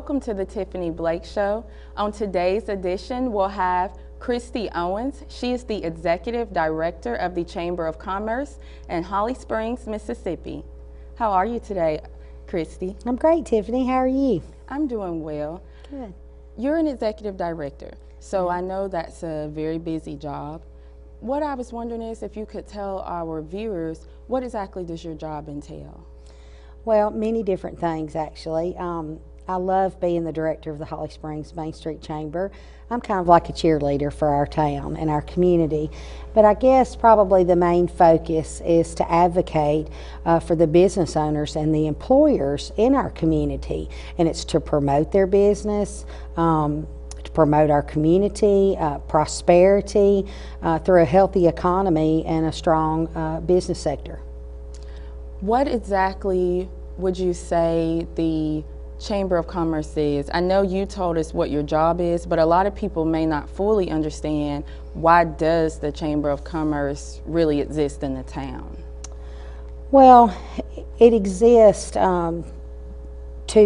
Welcome to the Tiffany Blake Show. On today's edition, we'll have Christy Owens. She is the Executive Director of the Chamber of Commerce in Holly Springs, Mississippi. How are you today, Christy? I'm great, Tiffany. How are you? I'm doing well. Good. You're an Executive Director, so I know that's a very busy job. What I was wondering is if you could tell our viewers, what exactly does your job entail? Well, many different things, actually. I love being the director of the Holly Springs Main Street Chamber. I'm kind of like a cheerleader for our town and our community. But I guess probably the main focus is to advocate for the business owners and the employers in our community. And it's to promote their business, to promote our community, prosperity through a healthy economy and a strong business sector. What exactly would you say the Chamber of Commerce is? I know you told us what your job is, but a lot of people may not fully understand why does the Chamber of Commerce really exist in the town? Well, it exists to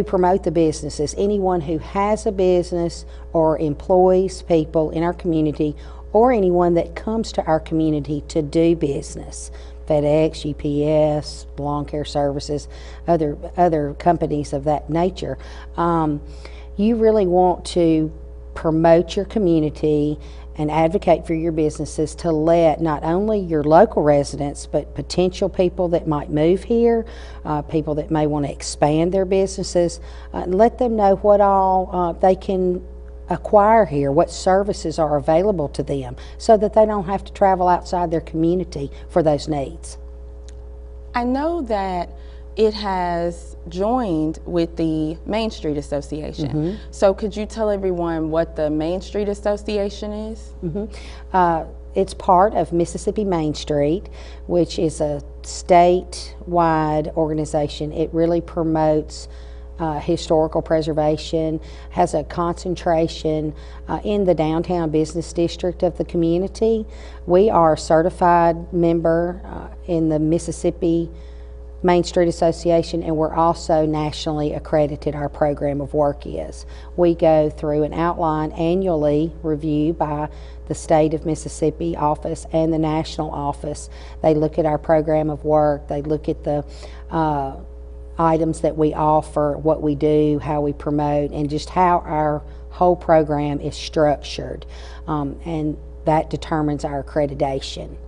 promote the businesses. Anyone who has a business or employs people in our community, or anyone that comes to our community to do business. FedEx, UPS, Lawn Care Services, other companies of that nature. You really want to promote your community and advocate for your businesses to let not only your local residents but potential people that might move here, people that may want to expand their businesses, let them know what all they can acquire here, what services are available to them, so that they don't have to travel outside their community for those needs. I know that it has joined with the Main Street Association. So could you tell everyone what the Main Street Association is? It's part of Mississippi Main Street, which is a statewide organization. It really promotes historical preservation, has a concentration in the downtown business district of the community. We are a certified member in the Mississippi Main Street Association, and we're also nationally accredited. Our program of work is. We go through an outline annually review by the state of Mississippi office and the national office. They look at our program of work, they look at the items that we offer, what we do, how we promote, and just how our whole program is structured. And that determines our accreditation.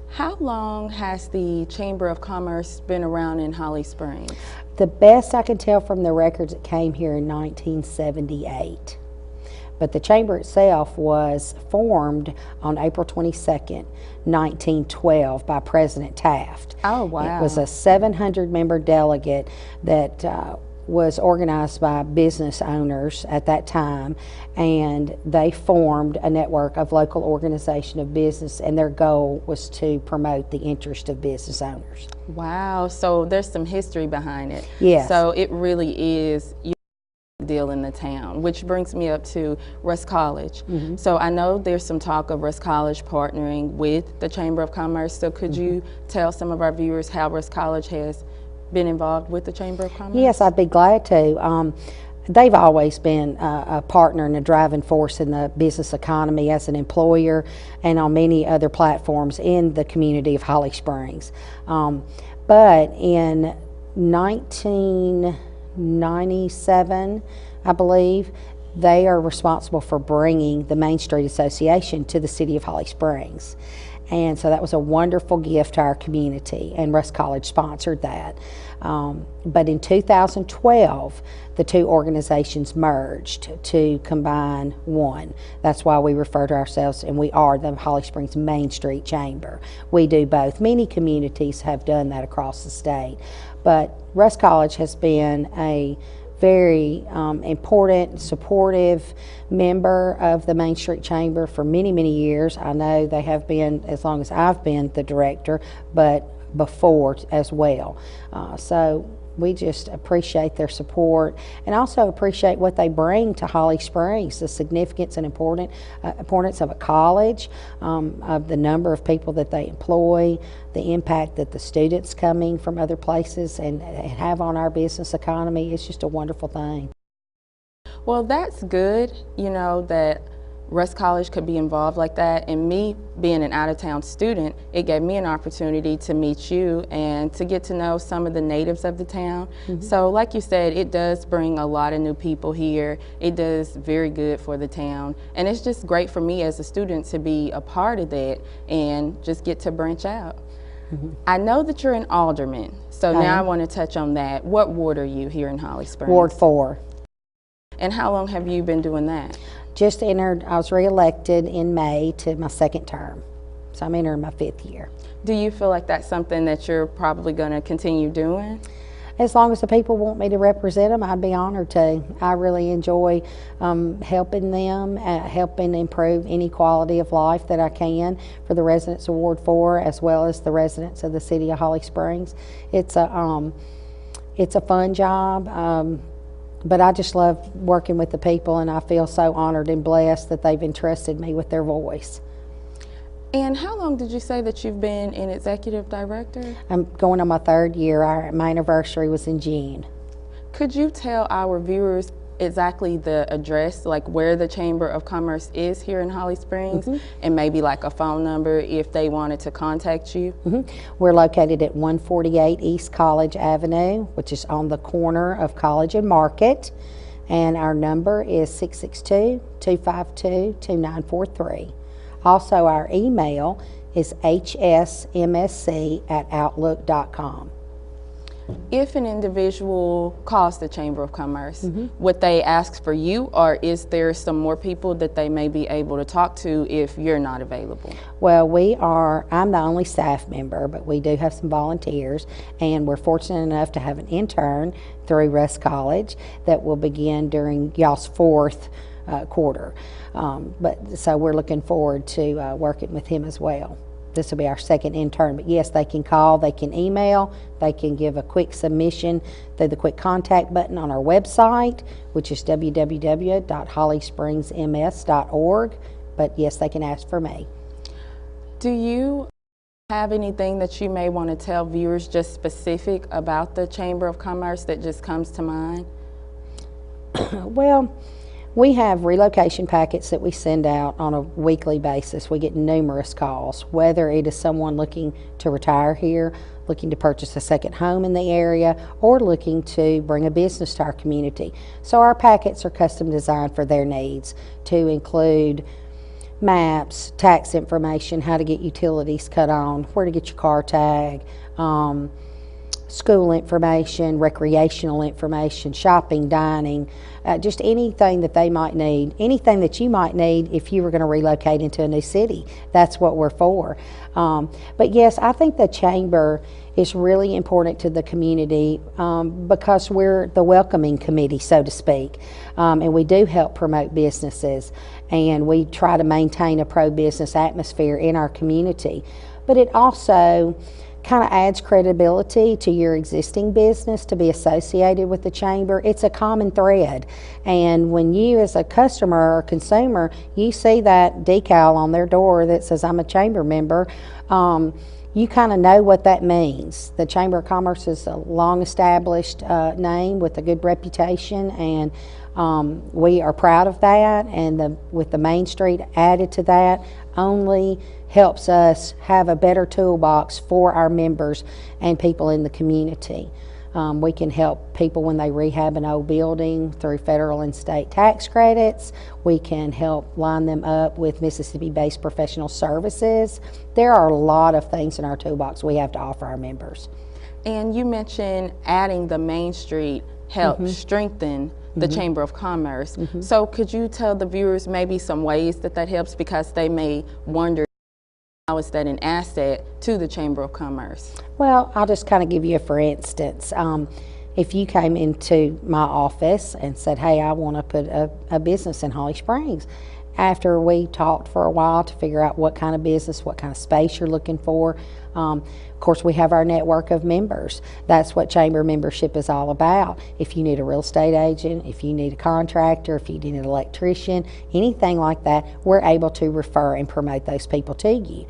How long has the Chamber of Commerce been around in Holly Springs? The best I can tell from the records, it came here in 1978. But the chamber itself was formed on April 22nd, 1912 by President Taft. Oh, wow. It was a 700-member delegate that was organized by business owners at that time, and they formed a network of local organization of business, and their goal was to promote the interest of business owners. Wow, so there's some history behind it. Yes. So it really is deal in the town, which brings me up to Rusk College. So I know there's some talk of Rusk College partnering with the Chamber of Commerce, so could you tell some of our viewers how Rusk College has been involved with the Chamber of Commerce? Yes, I'd be glad to. They've always been a partner and a driving force in the business economy as an employer and on many other platforms in the community of Holly Springs. But in 1997, I believe, they are responsible for bringing the Main Street Association to the city of Holly Springs. And so that was a wonderful gift to our community, and Rusk College sponsored that. But in 2012, the two organizations merged to combine one. That's why we refer to ourselves, and we are the Holly Springs Main Street Chamber. We do both. Many communities have done that across the state. But Rusk College has been a very important, supportive member of the Main Street Chamber for many, many years. I know they have been as long as I've been the director, but before as well. So we just appreciate their support and also appreciate what they bring to Holly Springs, the significance and importance of a college, of the number of people that they employ, the impact that the students coming from other places and have on our business economy. It's just a wonderful thing. Well, that's good, you know, that Rusk College could be involved like that. And me being an out-of-town student, it gave me an opportunity to meet you and to get to know some of the natives of the town. So like you said, it does bring a lot of new people here. It does very good for the town. And it's just great for me as a student to be a part of that and just get to branch out. I know that you're an alderman, so now I want to touch on that. What ward are you here in Holly Springs? Ward 4. And how long have you been doing that? Just entered, I was reelected in May to my 2nd term. So I'm entering my 5th year. Do you feel like that's something that you're probably going to continue doing? As long as the people want me to represent them, I'd be honored to. I really enjoy helping them, helping improve any quality of life that I can for the residents of Ward 4 as well as the residents of the city of Holly Springs. It's a fun job. But I just love working with the people, and I feel so honored and blessed that they've entrusted me with their voice. And how long did you say that you've been an executive director? I'm going on my 3rd year. My anniversary was in June. Could you tell our viewers exactly the address, like where the Chamber of Commerce is here in Holly Springs, and maybe like a phone number if they wanted to contact you? We're located at 148 East College Avenue, which is on the corner of College and Market, and our number is 662-252-2943. Also, our email is hsmsc@outlook.com. If an individual calls the Chamber of Commerce, would they ask for you, or is there some more people that they may be able to talk to if you're not available? Well, I'm the only staff member, but we do have some volunteers, and we're fortunate enough to have an intern through Rusk College that will begin during y'all's 4th quarter. So we're looking forward to working with him as well. This will be our 2nd intern, but yes, they can call, they can email, they can give a quick submission through the quick contact button on our website, which is www.hollyspringsms.org, but yes, they can ask for me. Do you have anything that you may want to tell viewers just specific about the Chamber of Commerce that just comes to mind? Well, we have relocation packets that we send out on a weekly basis. We get numerous calls, whether it is someone looking to retire here, looking to purchase a second home in the area, or looking to bring a business to our community. So our packets are custom designed for their needs to include maps, tax information, how to get utilities cut on, where to get your car tag, school information, recreational information, shopping, dining, just anything that they might need, anything that you might need if you were going to relocate into a new city. That's what we're for. But yes, I think the Chamber is really important to the community because we're the welcoming committee, so to speak, and we do help promote businesses, and we try to maintain a pro-business atmosphere in our community. But it also kind of adds credibility to your existing business to be associated with the Chamber. It's a common thread, and when you as a customer or consumer, you see that decal on their door that says I'm a Chamber member, you kind of know what that means. The Chamber of Commerce is a long established name with a good reputation, and we are proud of that, and with the Main Street added to that only helps us have a better toolbox for our members and people in the community. We can help people when they rehab an old building through federal and state tax credits. We can help line them up with Mississippi-based professional services. There are a lot of things in our toolbox we have to offer our members. And you mentioned adding the Main Street helps strengthen the Chamber of Commerce. So could you tell the viewers maybe some ways that that helps, because they may wonder, how is that an asset to the Chamber of Commerce? Well, I'll just kind of give you a for instance. If you came into my office and said, hey, I want to put a business in Holly Springs, after we talked for a while to figure out what kind of business, what kind of space you're looking for, of course, we have our network of members. That's what Chamber membership is all about. If you need a real estate agent, if you need a contractor, if you need an electrician, anything like that, we're able to refer and promote those people to you.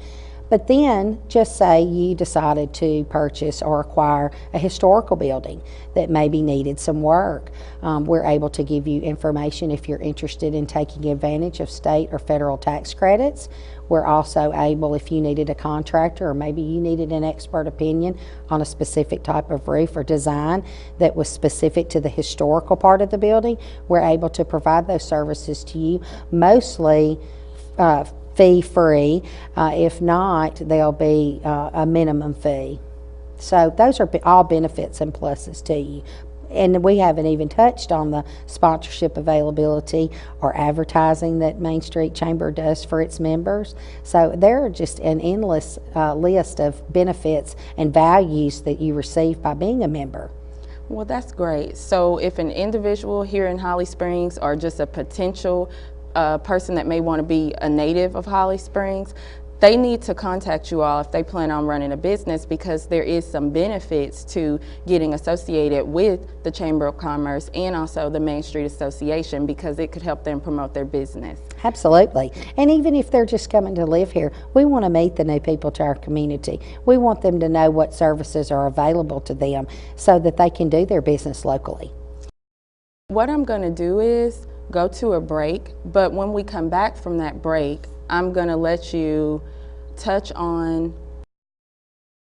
But then, just say you decided to purchase or acquire a historical building that maybe needed some work. We're able to give you information if you're interested in taking advantage of state or federal tax credits. We're also able, if you needed a contractor or maybe you needed an expert opinion on a specific type of roof or design that was specific to the historical part of the building, we're able to provide those services to you, mostly fee-free. If not, there'll be a minimum fee. So those are all benefits and pluses to you. And we haven't even touched on the sponsorship availability or advertising that Main Street Chamber does for its members. So there are just an endless list of benefits and values that you receive by being a member. Well, that's great. So if an individual here in Holly Springs or just a potential person that may want to be a native of Holly Springs, they need to contact you all if they plan on running a business, because there is some benefits to getting associated with the Chamber of Commerce and also the Main Street Association, because it could help them promote their business. Absolutely. And even if they're just coming to live here, we want to meet the new people to our community. We want them to know what services are available to them so that they can do their business locally. What I'm going to do is go to a break, but when we come back from that break, I'm going to let you touch on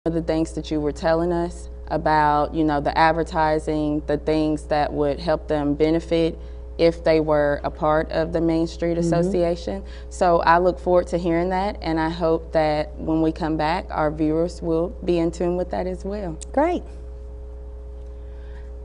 the things that you were telling us about, you know, the advertising, the things that would help them benefit if they were a part of the Main Street Association. So I look forward to hearing that, and I hope that when we come back, our viewers will be in tune with that as well. Great.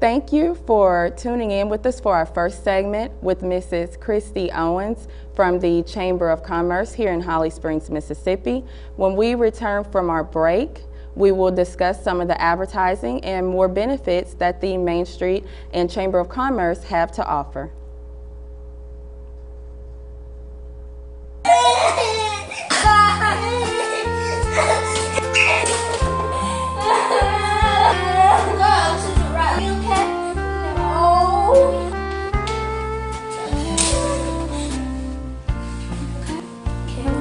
Thank you for tuning in with us for our first segment with Mrs. Christy Owens from the Chamber of Commerce here in Holly Springs, Mississippi. When we return from our break, we will discuss some of the advertising and more benefits that the Main Street and Chamber of Commerce have to offer.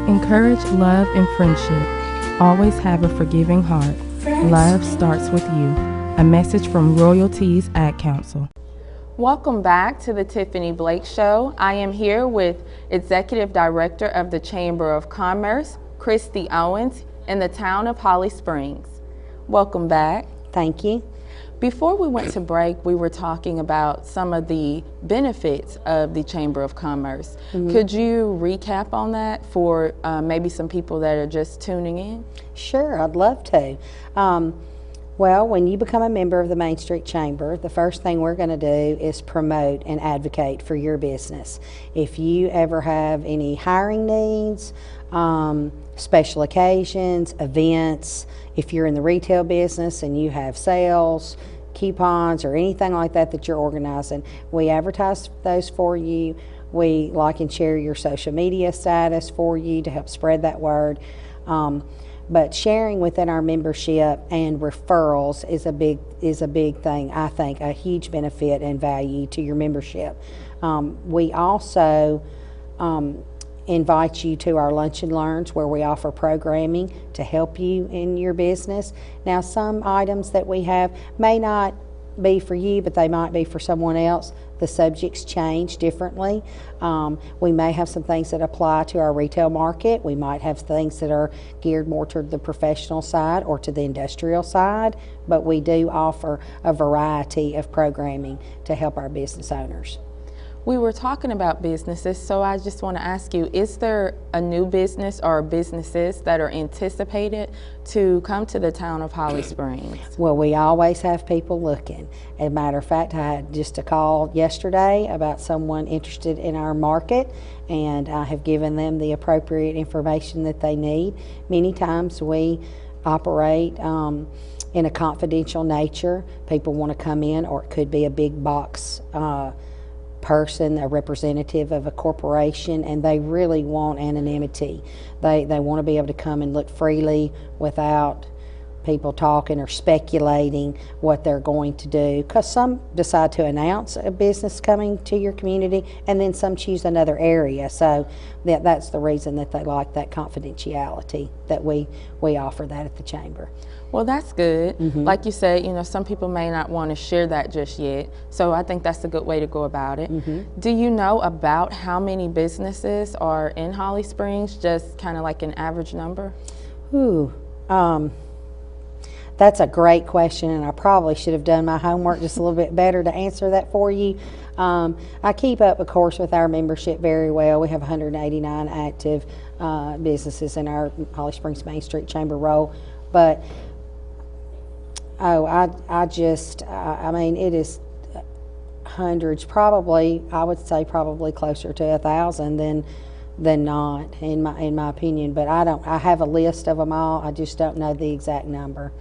Encourage love and friendship. Always have a forgiving heart. Love starts with you. A message from Royalties Ad Council. Welcome back to the Tiffany Blake Show. I am here with Executive Director of the Chamber of Commerce, Christy Owens, in the town of Holly Springs. Welcome back. Thank you. Before we went to break, we were talking about some of the benefits of the Chamber of Commerce. Could you recap on that for maybe some people that are just tuning in? Sure, I'd love to. Well, when you become a member of the Main Street Chamber, the first thing we're going to do is promote and advocate for your business. If you ever have any hiring needs, special occasions, events, if you're in the retail business and you have sales, coupons, or anything like that that you're organizing, we advertise those for you. We like and share your social media status for you to help spread that word. But sharing within our membership and referrals is a big thing. I think a huge benefit and value to your membership. We also invite you to our Lunch and Learns, where we offer programming to help you in your business. Now, some items that we have may not be for you, but they might be for someone else. The subjects change differently. We may have some things that apply to our retail market. We might have things that are geared more toward the professional side or to the industrial side, but we do offer a variety of programming to help our business owners. We were talking about businesses, so I just want to ask you, is there a new business or businesses that are anticipated to come to the town of Holly Springs? Well, we always have people looking. As a matter of fact, I had just a call yesterday about someone interested in our market, and I have given them the appropriate information that they need. Many times we operate in a confidential nature. People want to come in, or it could be a big box person, a representative of a corporation, and they really want anonymity. They want to be able to come and look freely without people talking or speculating what they're going to do, because some decide to announce a business coming to your community, and then some choose another area. So that's the reason that they like that confidentiality, that we offer that at the chamber. Well, that's good. Like you said, you know, some people may not want to share that just yet. So I think that's a good way to go about it. Do you know about how many businesses are in Holly Springs, just kind of like an average number? Ooh, that's a great question, and I probably should have done my homework just a little bit better to answer that for you. I keep up, of course, with our membership very well. We have 189 active businesses in our Holly Springs Main Street Chamber roll, but I mean, it is hundreds, probably, I would say probably closer to 1,000 than not, in my opinion. But I have a list of them all. I just don't know the exact number.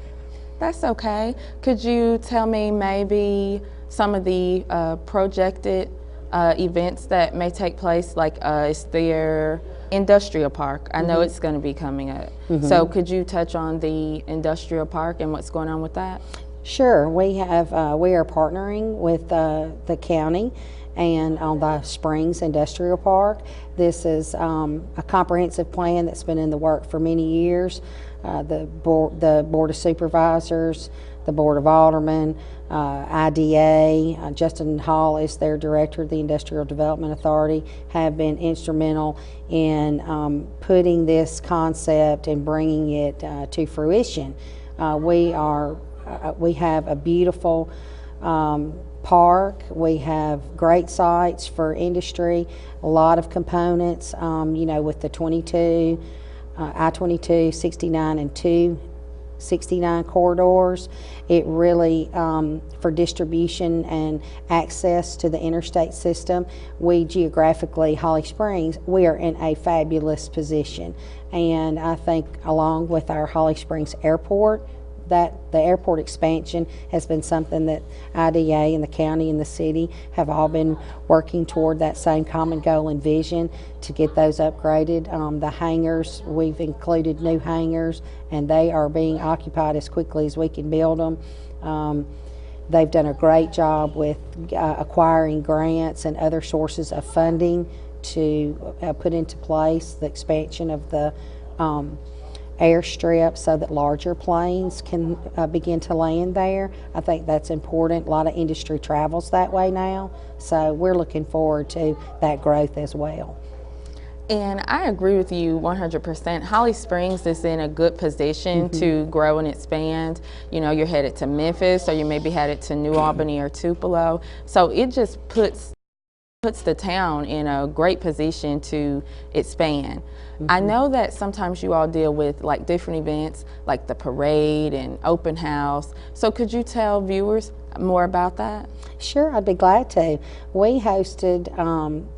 That's okay. Could you tell me maybe some of the projected events that may take place? Like, is there industrial park? I know it's going to be coming up. So could you touch on the industrial park and what's going on with that? Sure. We are partnering with the county and on the Springs Industrial Park. This is a comprehensive plan that's been in the work for many years. The Board of Supervisors, the Board of Aldermen, IDA, Justin Hall is their director of the Industrial Development Authority, have been instrumental in putting this concept and bringing it to fruition. We have a beautiful park. We have great sites for industry, a lot of components, you know, with the 22, I-22, 69, and 269 corridors. It really, for distribution and access to the interstate system, we geographically, Holly Springs, we are in a fabulous position. And I think along with our Holly Springs Airport, that the airport expansion has been something that IDA and the county and the city have all been working toward, that same common goal and vision to get those upgraded. The hangars, we've included new hangars, and they are being occupied as quickly as we can build them. They've done a great job with acquiring grants and other sources of funding to put into place the expansion of the airstrip so that larger planes can begin to land there. I think that's important. A lot of industry travels that way now, so we're looking forward to that growth as well. And I agree with you 100%. Holly Springs is in a good position to grow and expand. You know, you're headed to Memphis, or you may be headed to New Albany or Tupelo. So it just puts the town in a great position to expand. I know that sometimes you all deal with like different events like the parade and open house. So could you tell viewers more about that? Sure, I'd be glad to. We hosted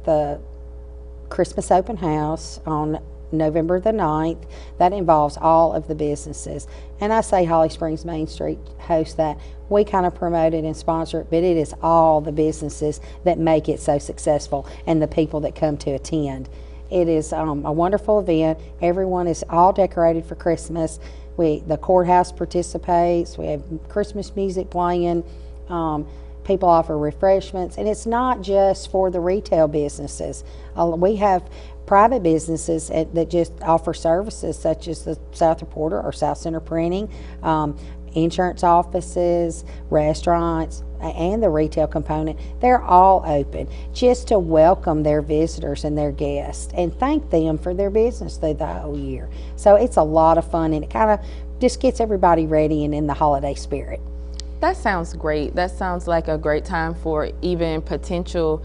the Christmas open house on November the 9th. That involves all of the businesses. And I say Holly Springs Main Street hosts that. We kind of promote it and sponsor it, but it is all the businesses that make it so successful and the people that come to attend. It is a wonderful event. Everyone is all decorated for Christmas. The courthouse participates. We have Christmas music playing. People offer refreshments, and it's not just for the retail businesses. We have private businesses that just offer services, such as the South Reporter or South Center Printing, insurance offices, restaurants, and the retail component. They're all open just to welcome their visitors and their guests and thank them for their business through the whole year. So it's a lot of fun, and it kind of just gets everybody ready and in the holiday spirit. That sounds great. That sounds like a great time for even potential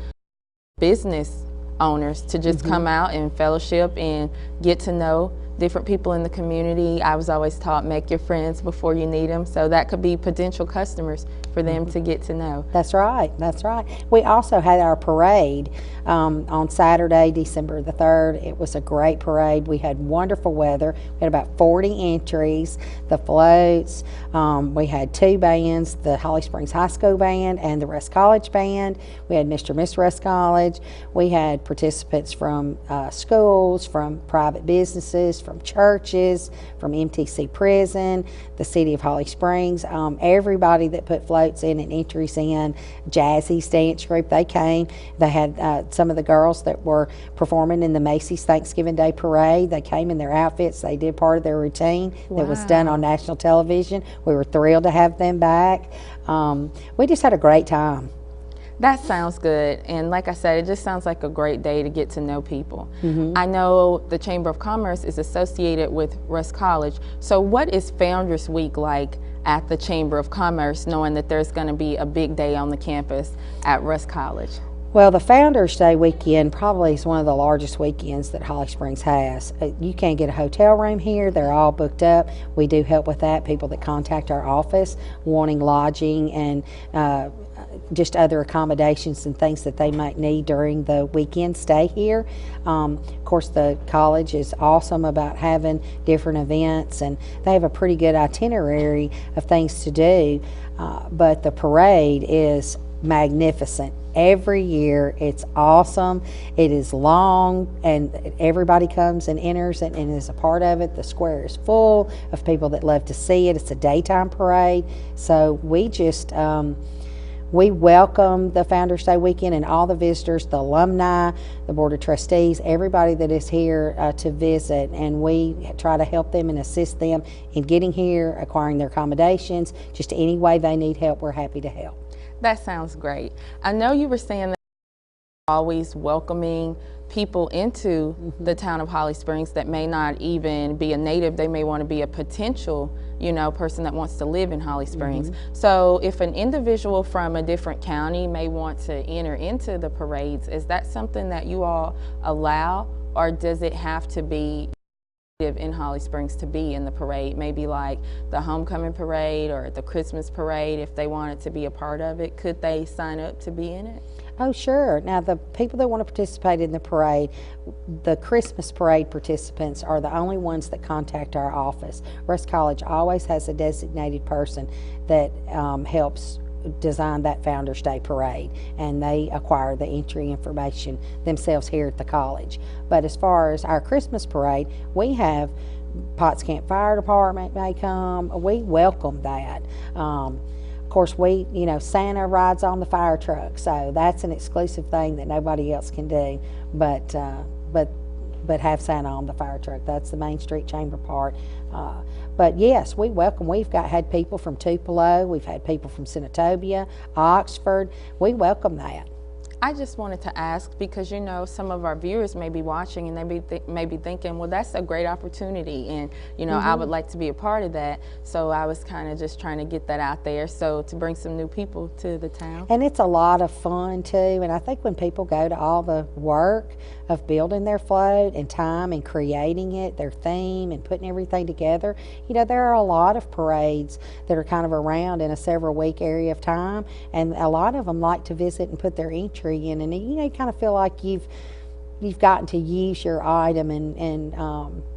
business owners to just come out and fellowship and get to know different people in the community. I was always taught, make your friends before you need them. So that could be potential customers for them to get to know. That's right. That's right. We also had our parade on Saturday, December the 3rd. It was a great parade. We had wonderful weather. We had about 40 entries, the floats. We had two bands, the Holly Springs High School Band and the Rusk College Band. We had Mr. and Miss Rusk College. We had participants from schools, from private businesses, from churches, from MTC Prison, the City of Holly Springs, everybody that put floats in and entries in. Jazzy's dance group, they came. They had some of the girls that were performing in the Macy's Thanksgiving Day Parade. They came in their outfits. They did part of their routine that was done on national television. We were thrilled to have them back. We just had a great time. That sounds good, and like I said, it just sounds like a great day to get to know people. I know the Chamber of Commerce is associated with Rusk College, so what is Founders Week like at the Chamber of Commerce, knowing that there's going to be a big day on the campus at Rusk College? Well, the Founders Day weekend probably is one of the largest weekends that Holly Springs has. You can't get a hotel room here. They're all booked up. We do help with that. People that contact our office wanting lodging and just other accommodations and things that they might need during the weekend stay here. Of course, the college is awesome about having different events, and they have a pretty good itinerary of things to do, but the parade is magnificent. Every year it's awesome. It is long, and everybody comes and enters and is a part of it. The square is full of people that love to see it. It's a daytime parade, so we just we welcome the Founders Day weekend and all the visitors, the alumni, the Board of Trustees, everybody that is here to visit, and we try to help them and assist them in getting here, acquiring their accommodations, just any way they need help, we're happy to help. That sounds great. I know you were saying that you're always welcoming people into the town of Holly Springs that may not even be a native. They may want to be a potential, person that wants to live in Holly Springs. So if an individual from a different county may want to enter into the parades, is that something that you all allow, or does it have to be in Holly Springs to be in the parade? Maybe like the homecoming parade or the Christmas parade, if they wanted to be a part of it, could they sign up to be in it? Oh, sure. Now, the people that want to participate in the parade, the Christmas parade participants are the only ones that contact our office. Rusk College always has a designated person that helps design that Founders Day parade, and they acquire the entry information themselves here at the college. But as far as our Christmas parade, we have Potts Camp Fire Department may come. We welcome that. Of course, Santa rides on the fire truck, so that's an exclusive thing that nobody else can do, but have Santa on the fire truck. That's the Main Street Chamber part. But yes, we welcome. We've had people from Tupelo, we've had people from Senatobia, Oxford. We welcome that. I just wanted to ask because, some of our viewers may be watching and they may be thinking, well, that's a great opportunity, and, I would like to be a part of that. So I was kind of just trying to get that out there, so to bring some new people to the town. And it's a lot of fun, too. And I think when people go to all the work of building their float and time and creating it, their theme and putting everything together, there are a lot of parades that are kind of around in a several-week area of time, and a lot of them like to visit and put their entry in, and you kind of feel like you've gotten to use your item and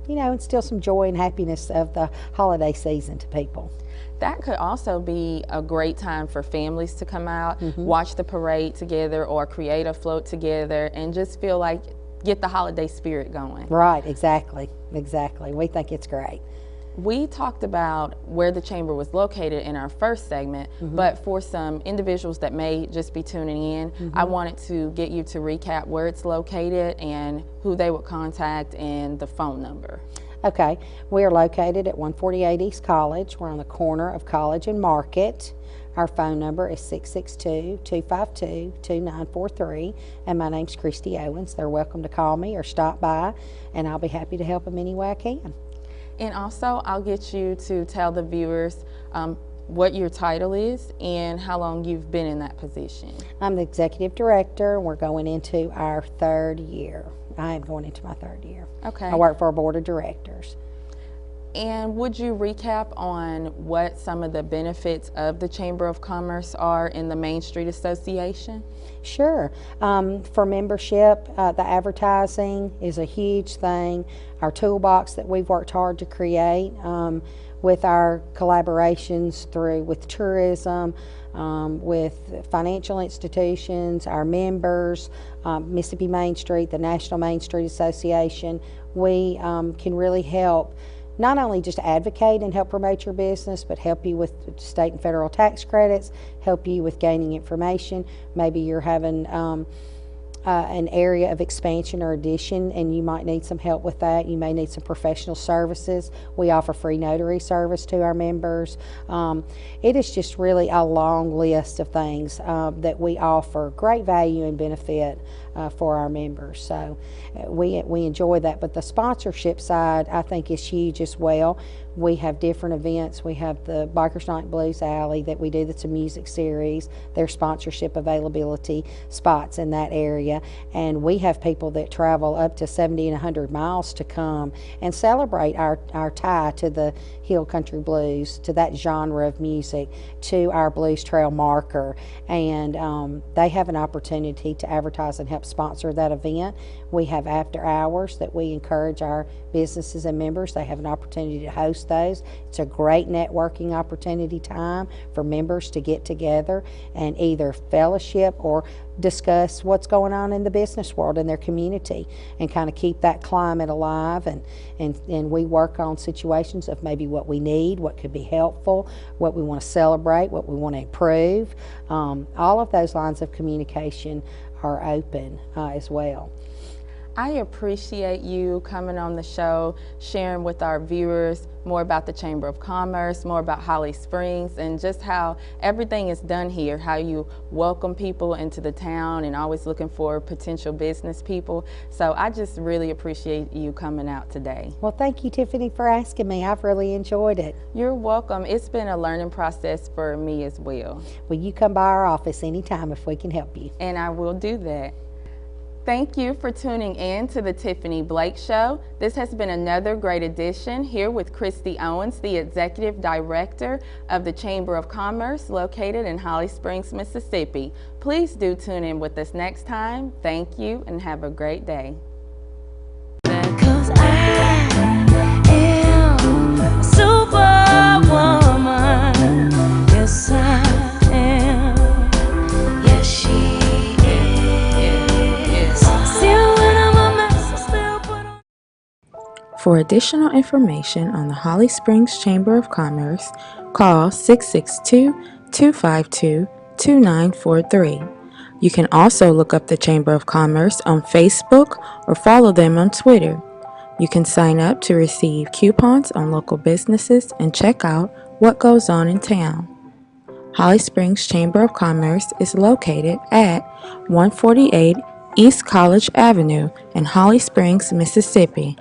instill some joy and happiness of the holiday season to people. That could also be a great time for families to come out, watch the parade together, or create a float together, and just feel like get the holiday spirit going. Right, exactly. We think it's great. We talked about where the chamber was located in our first segment, but for some individuals that may just be tuning in, I wanted to get you to recap where it's located and who they would contact and the phone number. Okay, we are located at 148 East College. We're on the corner of College and Market. Our phone number is 662-252-2943, and my name's Christy Owens. They're welcome to call me or stop by, and I'll be happy to help them any way I can. And also, I'll get you to tell the viewers what your title is and how long you've been in that position. I'm the Executive Director, and we're going into our third year. I am going into my third year. Okay. I work for a board of directors. And would you recap on what some of the benefits of the Chamber of Commerce are in the Main Street Association? Sure. For membership, the advertising is a huge thing. Our toolbox that we've worked hard to create with our collaborations with tourism, with financial institutions, our members, Mississippi Main Street, the National Main Street Association. we can really help not only just advocate and help promote your business, but help you with state and federal tax credits, help you with gaining information. Maybe you're having an area of expansion or addition and you might need some help with that. You may need some professional services. We offer free notary service to our members. It is just really a long list of things that we offer great value and benefit for our members. So we enjoy that. But the sponsorship side, I think, is huge as well. We have different events. We have the Bikers Night Blues Alley that we do, that's a music series. There's sponsorship availability spots in that area. And we have people that travel up to 70 and 100 miles to come and celebrate our tie to the Hill Country Blues, to that genre of music, to our Blues Trail marker. And they have an opportunity to advertise and help sponsor that event. We have after hours that we encourage our businesses and members. They have an opportunity to host those. It's a great networking opportunity time for members to get together and either fellowship or discuss what's going on in the business world in their community and kind of keep that climate alive. And we work on situations of maybe what we need, what could be helpful, what we want to celebrate, what we want to improve. All of those lines of communication are open as well. I appreciate you coming on the show, sharing with our viewers more about the Chamber of Commerce, more about Holly Springs, and just how everything is done here, how you welcome people into the town and always looking for potential business people. So I just really appreciate you coming out today. Well, thank you, Tiffany, for asking me. I've really enjoyed it. You're welcome. It's been a learning process for me as well. Well, you come by our office anytime if we can help you. And I will do that. Thank you for tuning in to the Tiffany Blake Show. This has been another great edition here with Christy Owens, the Executive Director of the Chamber of Commerce located in Holly Springs, Mississippi. Please do tune in with us next time. Thank you and have a great day. Because I am a superwoman. Yes, I am. Yes, she is. Still when I'm a mess, I still put on. For additional information on the Holly Springs Chamber of Commerce, call 662-252-2943. You can also look up the Chamber of Commerce on Facebook or follow them on Twitter. You can sign up to receive coupons on local businesses and check out what goes on in town. Holly Springs Chamber of Commerce is located at 148 East College Avenue in Holly Springs, Mississippi.